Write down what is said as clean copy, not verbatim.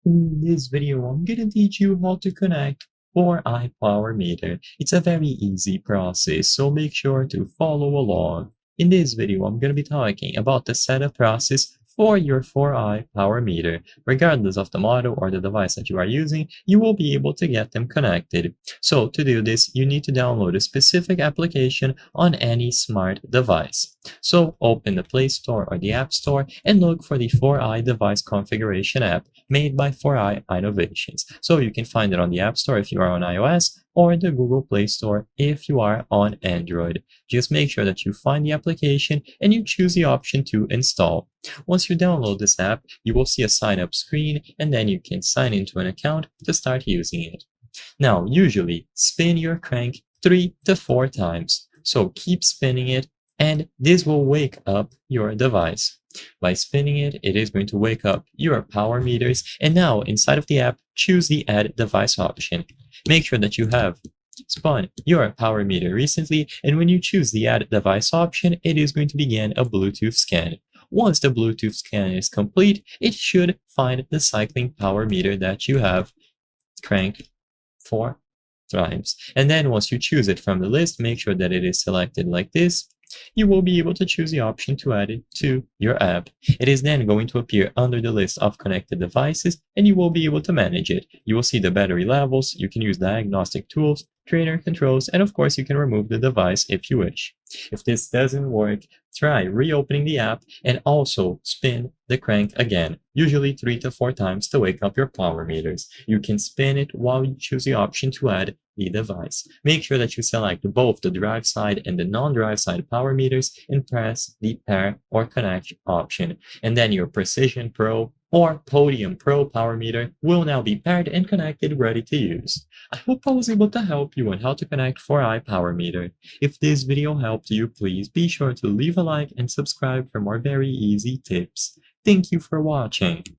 In this video, I'm gonna teach you how to connect 4i power meter. It's a very easy process, so make sure to follow along. In this video, I'm gonna be talking about the setup process for your 4i power meter. Regardless of the model or the device that you are using, you will be able to get them connected. So to do this, you need to download a specific application on any smart device. So open the Play Store or the App Store and look for the 4i device configuration app made by 4i Innovations. So you can find it on the App Store if you are on iOS or the Google Play Store if you are on Android. Just make sure that you find the application and you choose the option to install. Once you download this app, you will see a sign up screen and then you can sign into an account to start using it. Now, usually spin your crank 3 to 4 times. So keep spinning it and this will wake up your device. By spinning it, it is going to wake up your power meters. And now inside of the app, choose the add device option. Make sure that you have spun your power meter recently. And when you choose the add device option, it is going to begin a Bluetooth scan. Once the Bluetooth scan is complete, it should find the cycling power meter that you have cranked 4 times. And then once you choose it from the list, make sure that it is selected like this. You will be able to choose the option to add it to your app. It is then going to appear under the list of connected devices and you will be able to manage it. You will see the battery levels, you can use diagnostic tools, trainer controls, and of course you can remove the device if you wish. If this doesn't work, try reopening the app and also spin the crank again, usually 3 to 4 times to wake up your power meters. You can spin it while you choose the option to add the device. Make sure that you select both the drive side and the non-drive side power meters and press the pair or connect option. And then your Precision Pro or Podium Pro power meter will now be paired and connected, ready to use. I hope I was able to help you on how to connect 4i power meter. If this video helped you, please be sure to leave a like and subscribe for more very easy tips. Thank you for watching.